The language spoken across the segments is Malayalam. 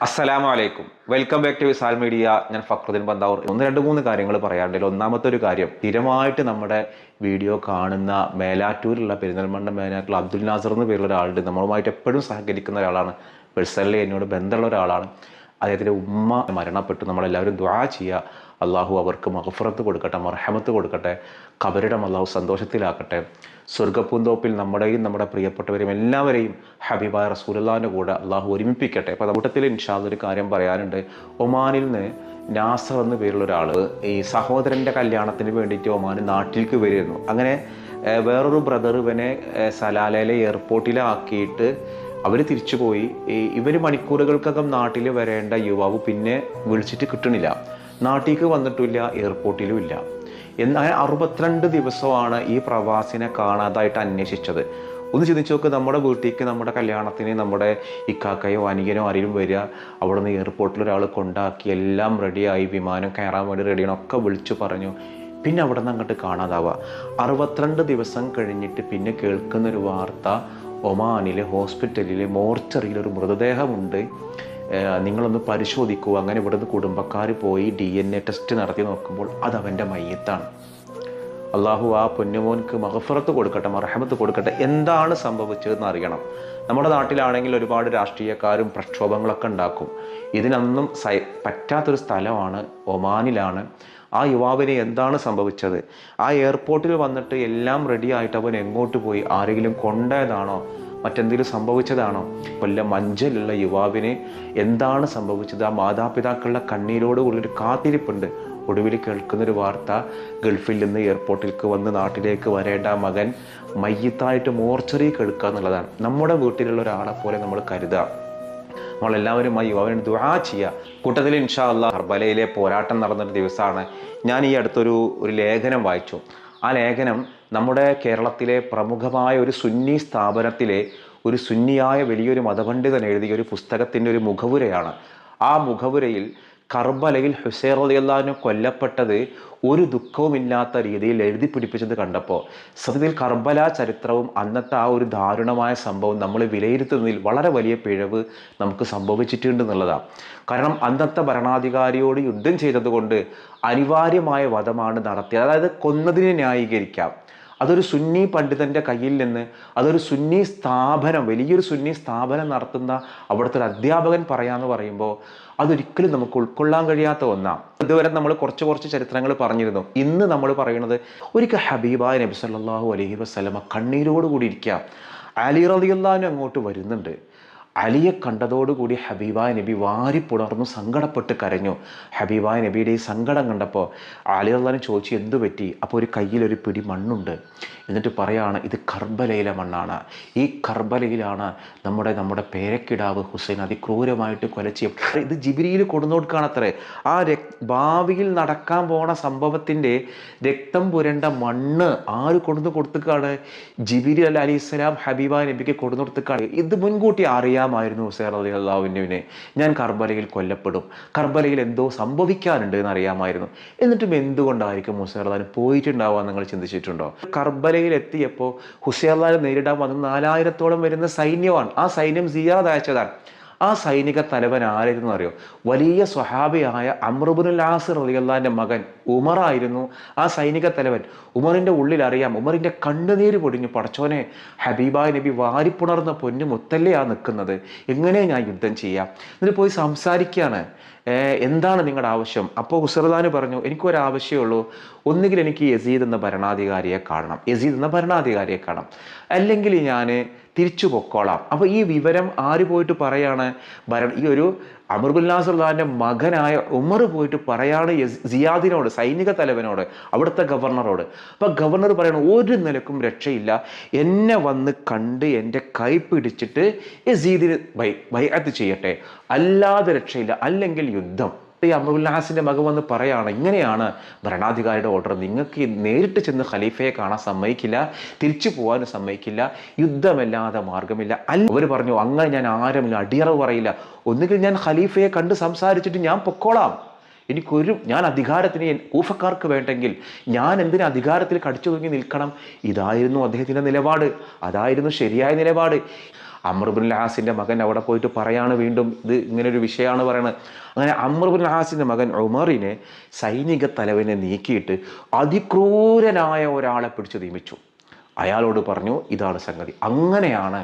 അസ്സലാമു അലൈക്കും. Welcome back to Visal media. ഞാൻ ഫക്രുദ്ദീൻ ബന്താവൂർ. രണ്ട് മൂന്ന് കാര്യങ്ങൾ പറയാനുണ്ടല്ലോ. ഒന്നാമത്തെ ഒരു കാര്യം, സ്ഥിരമായിട്ട് നമ്മുടെ വീഡിയോ കാണുന്ന മേലാറ്റൂരുള്ള പെരിന്തൽമണ്ണ മേലാറ്റൂർ അബ്ദുൽ നാസർ എന്ന് പേരുള്ള ഒരാളുണ്ട്. നമ്മളുമായിട്ട് എപ്പോഴും സഹകരിക്കുന്ന ഒരാളാണ്. പേഴ്സണലി എന്നോട് ബന്ധമുള്ള ഒരാളാണ്. അദ്ദേഹത്തിൻ്റെ ഉമ്മ മരണപ്പെട്ടു. നമ്മളെല്ലാവരും ദുആ ചെയ്യുക, അള്ളാഹു അവർക്ക് മഗ്ഫിറത്ത് കൊടുക്കട്ടെ, മർഹമത്ത് കൊടുക്കട്ടെ, ഖബറിടം അള്ളാഹു സന്തോഷത്തിലാക്കട്ടെ. സ്വർഗ്ഗപ്പൂന്തോപ്പിൽ നമ്മുടെയും നമ്മുടെ പ്രിയപ്പെട്ടവരെയും എല്ലാവരെയും ഹബീബായ റസൂലുള്ളാഹിൻ്റെ കൂടെ അള്ളാഹു ഒരുമിപ്പിക്കട്ടെ. അപ്പോൾ കൂട്ടത്തിൽ ഇൻഷാ അല്ലാഹ് ഒരു കാര്യം പറയാനുണ്ട്. ഒമാനിൽ നിന്ന് നാസർ എന്ന പേരുള്ള ഒരാൾ ഈ സഹോദരൻ്റെ കല്യാണത്തിന് വേണ്ടിയിട്ട് ഒമാൻ നാട്ടിലേക്ക് വരുമായിരുന്നു. അങ്ങനെ വേറൊരു ബ്രദർ ഇവനെ സലാലയിലെ എയർപോർട്ടിലാക്കിയിട്ട് അവർ തിരിച്ചു പോയി. ഇവർ മണിക്കൂറുകൾക്കകം നാട്ടിൽ വരേണ്ട യുവാവ് പിന്നെ വിളിച്ചിട്ട് കിട്ടണില്ല. നാട്ടിലേക്ക് വന്നിട്ടില്ല, എയർപോർട്ടിലും ഇല്ല. എന്നാൽ 62 ദിവസമാണ് ഈ പ്രവാസിനെ കാണാതായിട്ട് അന്വേഷിച്ചത്. ഒന്ന് ചിന്തിച്ച് നോക്ക്, നമ്മുടെ വീട്ടിലേക്ക് നമ്മുടെ കല്യാണത്തിന് നമ്മുടെ ഇക്കാക്കയോ അനിയനോ ആരെങ്കിലും വരിക, അവിടെ നിന്ന് എയർപോർട്ടിൽ ഒരാൾ കൊണ്ടാക്കി എല്ലാം റെഡിയായി, വിമാനം കയറാൻ വേണ്ടി റെഡിയാണ്, ഒക്കെ വിളിച്ചു പറഞ്ഞു. പിന്നെ അവിടെ നിന്ന് അങ്ങോട്ട് കാണാതാവുക. 62 ദിവസം കഴിഞ്ഞിട്ട് പിന്നെ കേൾക്കുന്നൊരു വാർത്ത, ഒമാനിലെ ഹോസ്പിറ്റലിലെ മോർച്ചറിയിൽ ഒരു മൃതദേഹമുണ്ട്, നിങ്ങളൊന്ന് പരിശോധിക്കൂ. അങ്ങനെ ഇവിടുന്ന് കുടുംബക്കാർ പോയി DNA ടെസ്റ്റ് നടത്തി നോക്കുമ്പോൾ അത് അവൻ്റെ മയ്യത്താണ്. അള്ളാഹു ആ പൊന്നുമോൻക്ക് മഗ്ഫിറത്ത് കൊടുക്കട്ടെ, മർഹമത്ത് കൊടുക്കട്ടെ. എന്താണ് സംഭവിച്ചതെന്ന് അറിയണം. നമ്മുടെ നാട്ടിലാണെങ്കിൽ ഒരുപാട് രാഷ്ട്രീയക്കാരും പ്രക്ഷോഭങ്ങളൊക്കെ ഉണ്ടാക്കും. ഇതിനൊന്നും പറ്റാത്തൊരു സ്ഥലമാണ്, ഒമാനിലാണ്. ആ യുവാവിന് എന്താണ് സംഭവിച്ചത്? ആ എയർപോർട്ടിൽ വന്നിട്ട് എല്ലാം റെഡി ആയിട്ട് അവൻ എങ്ങോട്ട് പോയി? ആരെങ്കിലും കൊണ്ടതാണോ, മറ്റെന്തെങ്കിലും സംഭവിച്ചതാണോ? കൊല്ലം മഞ്ചലുള്ള യുവാവിന് എന്താണ് സംഭവിച്ചത്? ആ മാതാപിതാക്കളുടെ കണ്ണീരോടുകൂടിയൊരു കാത്തിരിപ്പുണ്ട്. ഒടുവിൽ കേൾക്കുന്നൊരു വാർത്ത, ഗൾഫിൽ നിന്ന് എയർപോർട്ടിലേക്ക് വന്ന് നാട്ടിലേക്ക് വരേണ്ട മകൻ മയ്യത്തായിട്ട് മോർച്ചറി കേൾക്കുക എന്നുള്ളതാണ്. നമ്മുടെ വീട്ടിലുള്ള ഒരാളെ പോലെ നമ്മൾ കരുതുക. നമ്മളെല്ലാവരും ആ യുവാവിന് ദുആ ചെയ്യുക. കൂട്ടത്തിൽ ഇൻഷാ അല്ലാഹ് കർബലയിലെ പോരാട്ടം നടന്നൊരു ദിവസമാണ്. ഞാൻ ഈ അടുത്തൊരു ലേഖനം വായിച്ചു. ആ ലേഖനം നമ്മുടെ കേരളത്തിലെ പ്രമുഖമായ ഒരു സുന്നി സ്ഥാപനത്തിലെ ഒരു സുന്നിയായ വലിയൊരു മതപണ്ഡിതൻ എഴുതിയ ഒരു പുസ്തകത്തിൻ്റെ ഒരു മുഖവുരയാണ്. ആ മുഖവുരയിൽ കർബലയിൽ ഹുസൈൻ റളിയല്ലാഹു അൻഹു കൊല്ലപ്പെട്ടത് ഒരു ദുഃഖവുമില്ലാത്ത രീതിയിൽ എഴുതി പിടിപ്പിച്ചത് കണ്ടപ്പോൾ സത്യത്തിൽ കർബല ചരിത്രവും അന്നത്തെ ആ ഒരു ദാരുണമായ സംഭവം നമ്മൾ വിലയിരുത്തുന്നതിൽ വളരെ വലിയ പിഴവ് നമുക്ക് സംഭവിച്ചിട്ടുണ്ട് എന്നുള്ളതാണ്. കാരണം അന്നത്തെ ഭരണാധികാരിയോട് യുദ്ധം ചെയ്തതുകൊണ്ട് അനിവാര്യമായ വധമാണ് നടത്തിയത്. അതായത് കൊന്നതിനെ ന്യായീകരിക്കാം. അതൊരു സുന്നി പണ്ഡിതൻ്റെ കയ്യിൽ നിന്ന്, അതൊരു സുന്നി സ്ഥാപനം, വലിയൊരു സുന്നി സ്ഥാപനം നടത്തുന്ന അവിടുത്തെ ഒരു അധ്യാപകൻ പറയാമെന്ന് പറയുമ്പോൾ അതൊരിക്കലും നമുക്ക് ഉൾക്കൊള്ളാൻ കഴിയാത്ത ഒന്നാണ്. ഇതുവരെ നമ്മൾ കുറച്ച് ചരിത്രങ്ങൾ പറഞ്ഞിരുന്നു. ഇന്ന് നമ്മൾ പറയുന്നത്, ഒരിക്കൽ ഹബീബായ നബി സല്ലല്ലാഹു അലൈഹി വസല്ലമ കണ്ണീരോടുകൂടി ഇരിക്കുക. അലി റളിയല്ലാഹു അൻഹു അങ്ങോട്ട് വരുന്നുണ്ട്. അലിയെ കണ്ടതോടുകൂടി ഹബീബായ നബി വാരിപ്പുണർന്നു, സങ്കടപ്പെട്ട് കരഞ്ഞു. ഹബീബായ നബിയുടെ ഈ സങ്കടം കണ്ടപ്പോൾ അലി റളിയല്ലാഹു അൻഹു ചോദിച്ചു, എന്തു പറ്റി? അപ്പോൾ ഒരു കയ്യിലൊരു പിടി മണ്ണുണ്ട്. എന്നിട്ട് പറയാണ്, ഇത് കർബലയിലെ മണ്ണാണ്. ഈ കർബലയിലാണ് നമ്മുടെ പേരക്കിടാവ് ഹുസൈൻ അതിക്രൂരമായിട്ട് കൊല ചെയ്യും. ഇത് ജിബ്രീൽ കൊടുന്നു കൊടുക്കുകയാണത്രേ. ആ ഭാവിയിൽ നടക്കാൻ പോണ സംഭവത്തിൻ്റെ രക്തം പുരണ്ട മണ്ണ് ആര് കൊടുന്നു കൊടുത്തുക്കാണ്? ജിബ്രീൽ അലൈഹിസ്സലാം ഹബീബായ നബിക്ക് കൊടുന്നു കൊടുത്തുക്കാണ്. ഇത് മുൻകൂട്ടി അറിയാമായിരുന്നു ഹുസൈൻ റളിയല്ലാഹു അൻഹുവിനെ, ഞാൻ കർബലയിൽ കൊല്ലപ്പെടും, കർബലയിൽ എന്തോ സംഭവിക്കാനുണ്ട് എന്ന് അറിയാമായിരുന്നു. എന്നിട്ടും എന്തുകൊണ്ടായിരിക്കും ഹുസൈൻ റളിയല്ലാഹു അൻഹു പോയിട്ടുണ്ടാവുക? നിങ്ങൾ ചിന്തിച്ചിട്ടുണ്ടോ? കർബലയിൽ എത്തിയപ്പോൾ ഹുസൈൻ റളിയല്ലാഹു അൻഹു നേരിടാൻ വന്ന 4000-ഓളം വരുന്ന സൈന്യമാണ്. ആ സൈന്യം സിയാറത്ത് അയച്ചതാണ്. ആ സൈനിക തലവൻ ആരായിരുന്നു അറിയോ? വലിയ സ്വഹാബിയായ അംർ ഇബ്നുൽ ആസ് റളിയല്ലാഹു അൻഹുവിന്റെ മകൻ ഉമറായിരുന്നു ആ സൈനിക തലവൻ. ഉമറിന്റെ ഉള്ളിൽ അറിയാം, ഉമറിന്റെ കണ്ണുനീര് പൊടിഞ്ഞു, പടച്ചോനെ, ഹബീബായ നബി വാരിപ്പുണർന്ന പൊന്നു മുത്തല്ലയാ നിൽക്കുന്നത്, എങ്ങനെ ഞാൻ യുദ്ധം ചെയ്യാം? എന്നിട്ട് പോയി സംസാരിക്കുകയാണ്, എന്താണ് നിങ്ങളുടെ ആവശ്യം? അപ്പോൾ ഹുസൈൻ റളിയല്ലാഹു അൻഹു പറഞ്ഞു, എനിക്കൊരാവശ്യമേ ഉള്ളൂ, ഒന്നുകിൽ എനിക്ക് യസീദ് എന്ന ഭരണാധികാരിയെ കാണണം, അല്ലെങ്കിൽ ഞാൻ തിരിച്ചു പൊക്കോളാം. അപ്പോൾ ഈ വിവരം ആര് പോയിട്ട് പറയാണ്? ഈ ഒരു അംർ ഇബ്നുൽ ആസ് റളിയല്ലാഹുവിന്റെ മകനായ ഉമർ പോയിട്ട് പറയാണ് സിയാദിനോട്, സൈനിക തലവനോട്, അവിടുത്തെ ഗവർണറോട്. അപ്പോൾ ഗവർണർ പറയണം, ഒരു നിലക്കും രക്ഷയില്ല, എന്നെ വന്ന് കണ്ട് എൻ്റെ കൈ പിടിച്ചിട്ട് യസീദിന് ബൈഅത്ത് ചെയ്യട്ടെ, അല്ലാതെ രക്ഷയില്ല, അല്ലെങ്കിൽ യുദ്ധം. ഈ അംർ ഇബ്നുൽ ആസിന്റെ മകൻ വന്ന് പറയാണ്, ഇങ്ങനെയാണ് ഭരണാധികാരിയുടെ ഓർഡർ, നിങ്ങൾക്ക് നേരിട്ട് ചെന്ന് ഖലീഫയെ കാണാൻ സമ്മതിക്കില്ല, തിരിച്ചു പോകാനും സമ്മതിക്കില്ല, യുദ്ധമല്ലാതെ മാർഗമില്ല. അവർ പറഞ്ഞു, അങ്ങനെ ഞാൻ ആരുമില്ല, അടിയറവ് പറയില്ല, ഒന്നുകിൽ ഞാൻ ഖലീഫയെ കണ്ട് സംസാരിച്ചിട്ട് ഞാൻ പൊക്കോളാം, ഞാൻ അധികാരത്തിന് കൂഫക്കാർക്ക് വേണ്ടെങ്കിൽ ഞാൻ എന്തിന് അധികാരത്തിൽ കടിച്ചു തൂങ്ങി നിൽക്കണം? ഇതായിരുന്നു അദ്ദേഹത്തിൻ്റെ നിലപാട്, അതായിരുന്നു ശരിയായ നിലപാട്. അംർ ഇബ്നുൽ ആസിൻ്റെ മകൻ അവിടെ പോയിട്ട് പറയാണ്, വീണ്ടും ഇത് ഇങ്ങനൊരു വിഷയമാണ് പറയുന്നത്. അങ്ങനെ അംർ ഇബ്നുൽ ആസിൻ്റെ മകൻ ഉമറിനെ സൈനിക തലവനെ നീക്കിയിട്ട് അതിക്രൂരനായ ഒരാളെ പിടിച്ചു നിയമിച്ചു. അയാളോട് പറഞ്ഞു ഇതാണ് സംഗതി. അങ്ങനെയാണ്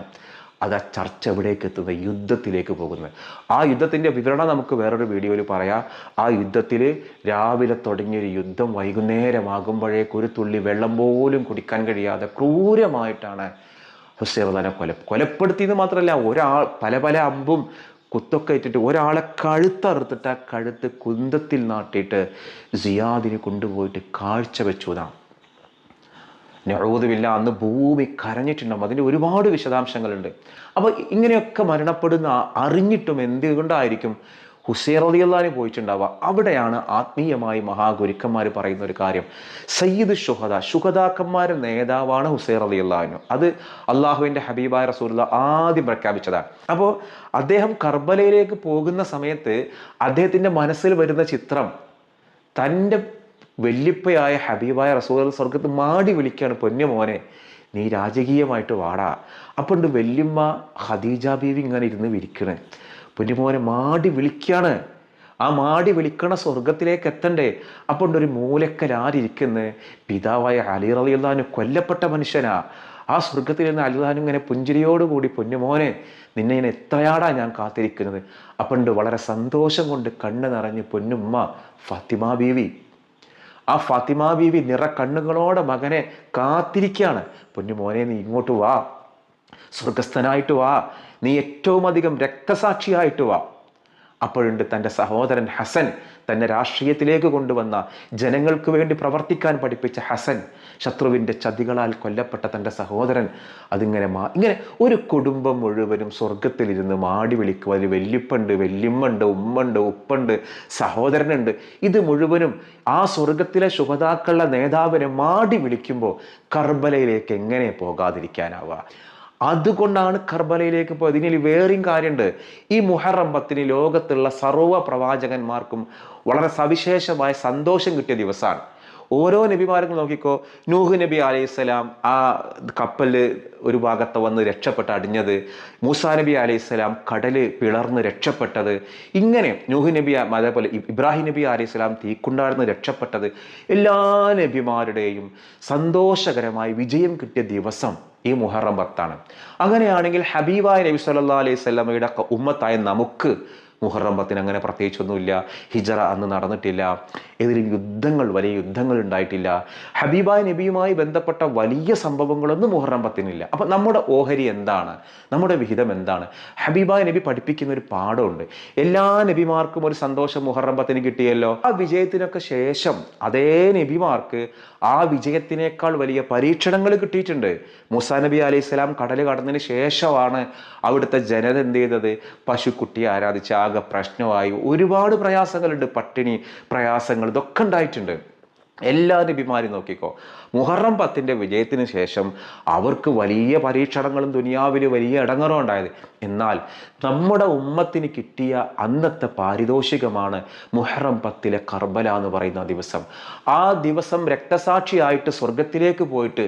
അത് ആ ചർച്ച എവിടേക്ക് എത്തുന്നത്, യുദ്ധത്തിലേക്ക് പോകുന്നത്. ആ യുദ്ധത്തിൻ്റെ വിവരണം നമുക്ക് വേറൊരു വീഡിയോയിൽ പറയാം. ആ യുദ്ധത്തിൽ രാവിലെ തുടങ്ങിയൊരു യുദ്ധം വൈകുന്നേരമാകുമ്പോഴേക്ക് ഒരു തുള്ളി വെള്ളം പോലും കുടിക്കാൻ കഴിയാതെ ക്രൂരമായിട്ടാണ് ഹുസൈൻ റളിയല്ലാഹു കൊലപ്പെടുത്തിയെന്ന് മാത്രമല്ല, ഒരാൾ പല അമ്പും കുത്തൊക്കെ ഇട്ടിട്ട് ഒരാളെ കഴുത്തറുത്തിട്ട് ആ കഴുത്ത് കുന്തത്തിൽ നാട്ടിയിട്ട് സിയാദിന് കൊണ്ടുപോയിട്ട് കാഴ്ച വെച്ചു എന്നാണ്. നഊദുബില്ലാ, അന്ന് ഭൂമി കരഞ്ഞിട്ടുണ്ടാകും. അതിൻ്റെ ഒരുപാട് വിശദാംശങ്ങളുണ്ട്. അപ്പോൾ ഇങ്ങനെയൊക്കെ മരണപ്പെടുന്ന അറിഞ്ഞിട്ടും എന്തുകൊണ്ടായിരിക്കും ഹുസൈൻ റളിയല്ലാഹു പോയിട്ടുണ്ടാവുക? അവിടെയാണ് ആത്മീയമായി മഹാഗുരുക്കന്മാർ പറയുന്ന ഒരു കാര്യം. സയ്യിദ് ശുഹദാക്കന്മാരുടെ നേതാവാണ് ഹുസൈൻ റളിയല്ലാഹു. അത് അള്ളാഹുവിൻ്റെ ഹബീബായ റസൂലുള്ളാഹി ആദ്യം പ്രഖ്യാപിച്ചതാണ്. അപ്പോൾ അദ്ദേഹം കർബലയിലേക്ക് പോകുന്ന സമയത്ത് അദ്ദേഹത്തിൻ്റെ മനസ്സിൽ വരുന്ന ചിത്രം തൻ്റെ വല്യപ്പയായ ഹബീബായ റസൂൽ സ്വർഗത്ത് മാടി വിളിക്കുകയാണ്, പൊന്നു മോനെ നീ രാജകീയമായിട്ട് വാടാ. അപ്പോൾ വല്യമ്മ ഖദീജ ബീവി ഇങ്ങനെ ഇരുന്ന് വിരിക്കണേ, പൊന്നുമോനെ മാടി വിളിക്കുകയാണ്. ആ മാടി വിളിക്കണ സ്വർഗത്തിലേക്ക് എത്തണ്ടേ? അപ്പോൾ ഒരു മൂലക്കൽ ആരിയ്ക്കുന്ന പിതാവായ അലി റളിയല്ലാഹു അൻഹു കൊല്ലപ്പെട്ട മനുഷ്യനാ. ആ സ്വർഗത്തിൽ നിന്ന് അലി റളിയല്ലാഹു ഇങ്ങനെ പുഞ്ചിരിയോടുകൂടി പൊന്നുമോനെ നിന്നെ ഇങ്ങനെ എത്രയാടാ ഞാൻ കാത്തിരിക്കുന്നത്. അപ്പോൾ വളരെ സന്തോഷം കൊണ്ട് കണ്ണ് നിറഞ്ഞ് പൊന്നുമ്മ ഫാത്തിമ ബീവി, ആ ഫാത്തിമ ബീവി നിറ കണ്ണുകളോടെ മകനെ കാത്തിരിക്കുകയാണ്. പൊന്നുമോനെ നീ ഇങ്ങോട്ട് വാ, സ്വർഗസ്ഥനായിട്ട് വാ, നീ ഏറ്റവും അധികം രക്തസാക്ഷിയായിട്ട് വാ. അപ്പോഴുണ്ട് തൻ്റെ സഹോദരൻ ഹസൻ, തന്നെ രാഷ്ട്രീയത്തിലേക്ക് കൊണ്ടുവന്ന ജനങ്ങൾക്ക് വേണ്ടി പ്രവർത്തിക്കാൻ പഠിപ്പിച്ച ഹസൻ, ശത്രുവിൻ്റെ ചതികളാൽ കൊല്ലപ്പെട്ട തൻ്റെ സഹോദരൻ, അതിങ്ങനെ ഇങ്ങനെ ഒരു കുടുംബം മുഴുവനും സ്വർഗത്തിലിരുന്ന് മാടി വിളിക്കും. അതിൽ വല്യപ്പുണ്ട്, വല്യമ്മണ്ട്, ഉമ്മണ്ട്, ഉപ്പുണ്ട്, സഹോദരനുണ്ട്. ഇത് മുഴുവനും ആ സ്വർഗത്തിലെ ശുഹദാക്കളുടെ നേതാവിനെ മാടി വിളിക്കുമ്പോൾ കർബലയിലേക്ക് എങ്ങനെ പോകാതിരിക്കാനാവുക? അതുകൊണ്ടാണ് കർബലയിലേക്ക് പോയത്. ഇതിൽ വേറെയും കാര്യമുണ്ട്. ഈ മുഹറം 10 ലോകത്തുള്ള സർവ്വ പ്രവാചകന്മാർക്കും വളരെ സവിശേഷമായ സന്തോഷം കിട്ടിയ ദിവസമാണ്. ഓരോ നബിമാരും നോക്കിക്കോ, നൂഹ് നബി അലൈഹിസ്സലാം ആ കപ്പലിൽ ഒരു ഭാഗത്ത് വന്ന് രക്ഷപ്പെട്ട് അടിഞ്ഞത്, മൂസാ നബി അലൈഹിസ്സലാം കടല് പിളർന്ന് രക്ഷപ്പെട്ടത്, ഇങ്ങനെ നൂഹ് നബി, അതേപോലെ ഇബ്രാഹിം നബി അലൈഹിസ്സലാം തീക്കുണ്ടാർന്ന് രക്ഷപ്പെട്ടത്, എല്ലാ നബിമാരുടെയും സന്തോഷകരമായി വിജയം കിട്ടിയ ദിവസം ഈ മുഹറം 10 അങ്ങനെയാണെങ്കിൽ ഹബീബായ നബി സല്ലല്ലാഹു അലൈഹി വസല്ലമയുടെ ഉമ്മത്തായ നമുക്ക് മുഹറം 10 അങ്ങനെ പ്രത്യേകിച്ചൊന്നുമില്ല. ഹിജറ അന്ന് നടന്നിട്ടില്ല. ഏതെങ്കിലും യുദ്ധങ്ങൾ, വലിയ യുദ്ധങ്ങൾ ഉണ്ടായിട്ടില്ല. ഹബീബായ നബിയുമായി ബന്ധപ്പെട്ട വലിയ സംഭവങ്ങളൊന്നും മുഹറം 10 അപ്പം നമ്മുടെ ഓഹരി എന്താണ്? നമ്മുടെ വിഹിതം എന്താണ്? ഹബീബായ നബി പഠിപ്പിക്കുന്ന ഒരു പാഠമുണ്ട്. എല്ലാ നബിമാർക്കും ഒരു സന്തോഷം മുഹറം 10 കിട്ടിയല്ലോ. ആ വിജയത്തിനൊക്കെ ശേഷം അതേ നബിമാർക്ക് ആ വിജയത്തിനേക്കാൾ വലിയ പരീക്ഷണങ്ങൾ കിട്ടിയിട്ടുണ്ട്. മൂസാ നബി അലൈഹിസ്സലാം കടൽ കടന്നതിന് ശേഷമാണ് അവിടുത്തെ ജനത എന്ത് ചെയ്തത്? പശുക്കുട്ടിയെ ആരാധിച്ച് ആകെ പ്രശ്നമായി. ഒരുപാട് പ്രയാസങ്ങളുണ്ട്, പട്ടിണി പ്രയാസങ്ങൾ, ഇതൊക്കെ ഉണ്ടായിട്ടുണ്ട്. എല്ലാ നബിമാരും നോക്കിക്കോ, മുഹറം 10 വിജയത്തിന് ശേഷം അവർക്ക് വലിയ പരീക്ഷണങ്ങളും ദുനിയാവിൽ വലിയ ഇടങ്ങറും ഉണ്ടായത്. എന്നാൽ നമ്മുടെ ഉമ്മത്തിന് കിട്ടിയ അന്നത്തെ പാരിതോഷികമാണ് മുഹറം 10 കർബല എന്ന് പറയുന്ന ദിവസം. ആ ദിവസം രക്തസാക്ഷിയായിട്ട് സ്വർഗത്തിലേക്ക് പോയിട്ട്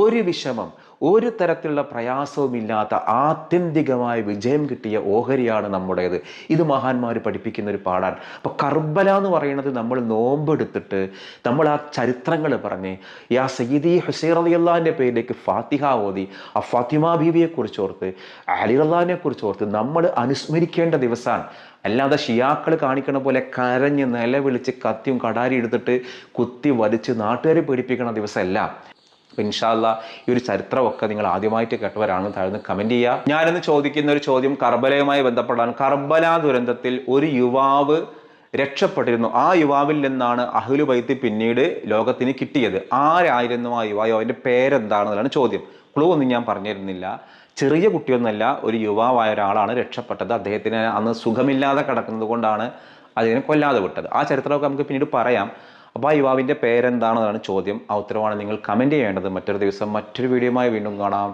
ഒരു വിഷമം, ഒരു തരത്തിലുള്ള പ്രയാസവുമില്ലാത്ത ആത്യന്തികമായ വിജയം കിട്ടിയ ഓഹരിയാണ് നമ്മുടേത്. ഇത് മഹാന്മാർ പഠിപ്പിക്കുന്ന ഒരു പാഠാണ്. അപ്പോൾ കർബല എന്ന് പറയുന്നത് നമ്മൾ നോമ്പെടുത്തിട്ട് നമ്മൾ ആ ചരിത്രങ്ങൾ പറഞ്ഞ് യാ സയ്യിദി ഹുസൈൻ റളിയല്ലാഹുവിൻ്റെ പേരിലേക്ക് ഫാത്തിഹ ഓതി ആ ഫാത്തിമ ബീവിയെക്കുറിച്ച് ഓർത്ത്, അലി റളിയല്ലാഹുവിനെ കുറിച്ച് ഓർത്ത് നമ്മൾ അനുസ്മരിക്കേണ്ട ദിവസമാണ്. അല്ലാതെ ഷിയാക്കൾ കാണിക്കണ പോലെ കരഞ്ഞ് നിലവിളിച്ച് കത്തിയും കടാരി എടുത്തിട്ട് കുത്തി വലിച്ച് നാട്ടുകാരെ പേടിപ്പിക്കണ ദിവസമല്ല. ഇൻഷാ അല്ലാഹ് ഈ ഒരു ചരിത്രമൊക്കെ നിങ്ങൾ ആദ്യമായിട്ട് കേട്ടവരാണ് താഴ്ന്ന് കമൻറ്റ് ചെയ്യുക. ഞാനിന്ന് ചോദിക്കുന്ന ഒരു ചോദ്യം കർബലയുമായി ബന്ധപ്പെട്ടാണ്. കർബല ദുരന്തത്തിൽ ഒരു യുവാവ് രക്ഷപ്പെട്ടിരുന്നു. ആ യുവാവിൽ നിന്നാണ് അഹ്ലു ബൈത്ത് പിന്നീട് ലോകത്തിന് കിട്ടിയത്. ആരായിരുന്നു ആ യുവാവ്? അവൻ്റെ പേരെന്താണെന്നാണ് ചോദ്യം. ക്ലൂ ഒന്നും ഞാൻ പറഞ്ഞിരുന്നില്ല. ചെറിയ കുട്ടിയൊന്നുമല്ല, ഒരു യുവാവായ ഒരാളാണ് രക്ഷപ്പെട്ടത്. അദ്ദേഹത്തിന് അന്ന് സുഖമില്ലാതെ കിടക്കുന്നത് കൊണ്ടാണ് അതിനെ കൊല്ലാതെ വിട്ടത്. ആ ചരിത്രമൊക്കെ നമുക്ക് പിന്നീട് പറയാം. അപ്പോൾ ആ യുവാവിൻ്റെ പേരെന്താണെന്നാണ് ചോദ്യം. ആ ഉത്തരവാണ് നിങ്ങൾ കമൻറ്റ് ചെയ്യേണ്ടത്. മറ്റൊരു ദിവസം മറ്റൊരു വീഡിയോയുമായി വീണ്ടും കാണാം.